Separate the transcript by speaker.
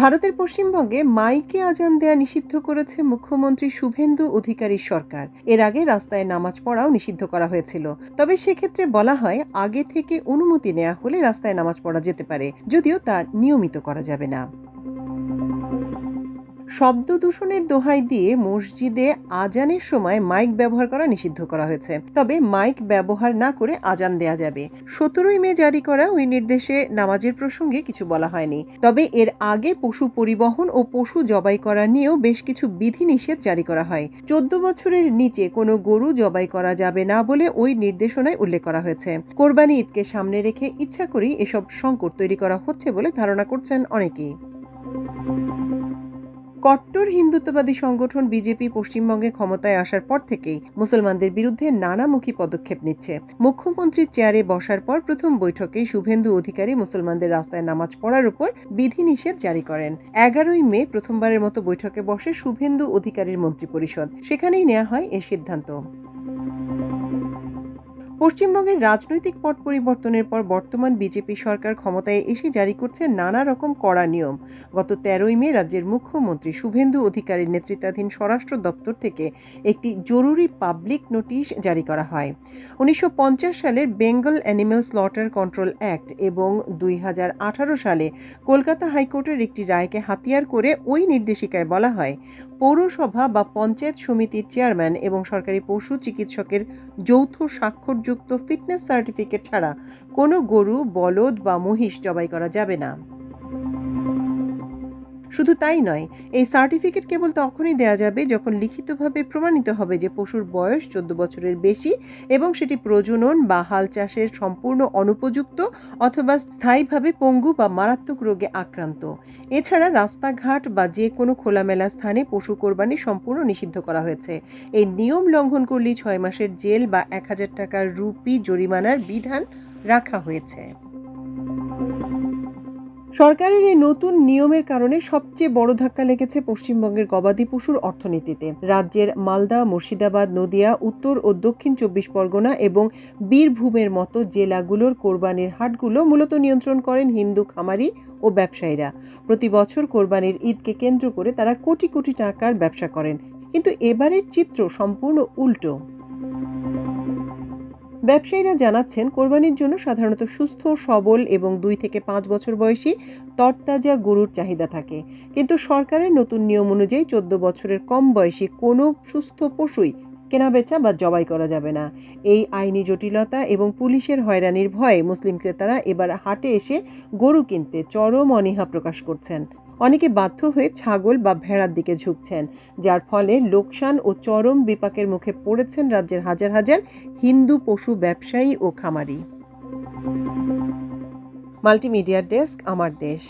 Speaker 1: ভারতের পশ্চিমবঙ্গে মাইকে আজান দেয়া নিষিদ্ধ করেছে মুখ্যমন্ত্রী শুভেন্দু অধিকারীর সরকার। এর আগে রাস্তায় নামাজ পড়াও নিষিদ্ধ করা হয়েছিল। তবে সেক্ষেত্রে বলা হয়, আগে থেকে অনুমতি নেওয়া হলে রাস্তায় নামাজ পড়া যেতে পারে, যদিও তা নিয়মিত করা যাবে না। শব্দ দূষণের দোহাই দিয়ে মসজিদে আজানের সময় মাইক ব্যবহার করা নিষিদ্ধ করা হয়েছে। তবে মাইক ব্যবহার না করে আজান দেয়া যাবে। 17 মে জারি করা ওই নির্দেশে নামাজের প্রসঙ্গে কিছু বলা হয়নি। তবে এর আগে পশু পরিবহন ও পশু জবাই করা নিয়েও বেশ কিছু বিধিনিষেধ জারি করা হয়। 14 বছরের নিচে কোনো গরু জবাই করা যাবে না বলে ওই নির্দেশনায় উল্লেখ করা হয়েছে। কোরবানি ঈদকে সামনে রেখে ইচ্ছা করেই এসব সংকট তৈরি করা হচ্ছে বলে ধারণা করছেন অনেকেই। কট্টর হিন্দুত্ববাদী সংগঠন বিজেপি পশ্চিমবঙ্গে ক্ষমতায় আসার পর থেকেই মুসলমানদের বিরুদ্ধে নানামুখী পদক্ষেপ নিচ্ছে। মুখ্যমন্ত্রীর চেয়ারে বসার পর প্রথম বৈঠকেই শুভেন্দু অধিকারী মুসলমানদের রাস্তায় নামাজ পড়ার উপর বিধিনিষেধ জারি করেন। 11 মে প্রথমবারের মতো বৈঠকে বসে শুভেন্দু অধিকারীর মন্ত্রিপরিষদ। সেখানেই নেওয়া হয় এ সিদ্ধান্ত। পশ্চিমবঙ্গের রাজনৈতিক পট পরিবর্তনের পর বর্তমান বিজেপি সরকার ক্ষমতায় এসে জারি করছে নানা রকম কড়া নিয়ম। গত 13 মে রাজ্যের মুখ্যমন্ত্রী শুভেন্দু অধিকারীর নেতৃত্বাধীন স্বরাষ্ট্র দপ্তর থেকে একটি জরুরি পাবলিক নোটিশ জারি করা হয়। 1950 সালের Bengal animal slaughter control act এবং 2018 সালে কলকাতা হাইকোর্টের একটি রায়কে হাতিয়ার করে ওই নির্দেশিকায় বলা হয়, পৌরসভা বা পঞ্চায়েত সমিতির চেয়ারম্যান এবং সরকারি পশু চিকিৎসকের যৌথ স্বাক্ষরযুক্ত ফিটনেস সার্টিফিকেট ছাড়া কোনো গরু, বলদ বা মহিষ জবাই করা যাবে না। শুধু তাই নয়, এই সার্টিফিকেট কেবল তখনই দেয়া যাবে যখন লিখিতভাবে প্রমাণিত হবে যে পশুর বয়স 14 বছরের বেশি এবং সেটি প্রজনন বা হাল চাষের সম্পূর্ণ অনুপযুক্ত অথবা স্থায়ীভাবে পঙ্গু বা মারাত্মক রোগে আক্রান্ত। এছাড়া রাস্তাঘাট বা যে কোনো খোলামেলা স্থানে পশু কোরবানি সম্পূর্ণ নিষিদ্ধ করা হয়েছে। এই নিয়ম লঙ্ঘন করলেই 6 মাসের জেল বা 1000 টাকার রুপি জরিমানার বিধান রাখা হয়েছে। সরকারের এই নতুন নিয়মের কারণে সবচেয়ে বড় ধাক্কা লেগেছে পশ্চিমবঙ্গের গবাদি পশুর অর্থনীতিতে। রাজ্যের মালদা, মুর্শিদাবাদ, নদিয়া, উত্তর ও দক্ষিণ 24 পরগনা এবং বীরভূমের মতো জেলাগুলোর কোরবানির হাটগুলো মূলত নিয়ন্ত্রণ করেন হিন্দু খামারি ও ব্যবসায়ীরা। প্রতি বছর কোরবানির ঈদকে কেন্দ্র করে তারা কোটি কোটি টাকার ব্যবসা করেন। কিন্তু এবারের চিত্র সম্পূর্ণ উল্টো। ব্যবসায়ীরা জানাচ্ছেন, কোরবানির জন্য সাধারণত সুস্থ, সবল এবং 2 থেকে 5 বছর বয়সী তরতাজা গরুর চাহিদা থাকে। কিন্তু সরকারের নতুন নিয়ম অনুযায়ী 14 বছরের কম বয়সী কোনো সুস্থ পশুই কেনাবেচা বা জবাই করা যাবে না। এই আইনি জটিলতা এবং পুলিশের হয়রানির ভয়ে মুসলিম ক্রেতারা এবার হাটে এসে গরু কিনতে চরম অনীহা প্রকাশ করছেন। অনেকে বাধ্য হয়ে ছাগল বা ভেড়ার দিকে ঝুঁকছেন, যার ফলে লোকসান ও চরম বিপাকের মুখে পড়েছেন রাজ্যের হাজার হাজার হিন্দু পশু ব্যবসায়ী ও খামারি। মাল্টিমিডিয়া ডেস্ক, আমার দেশ।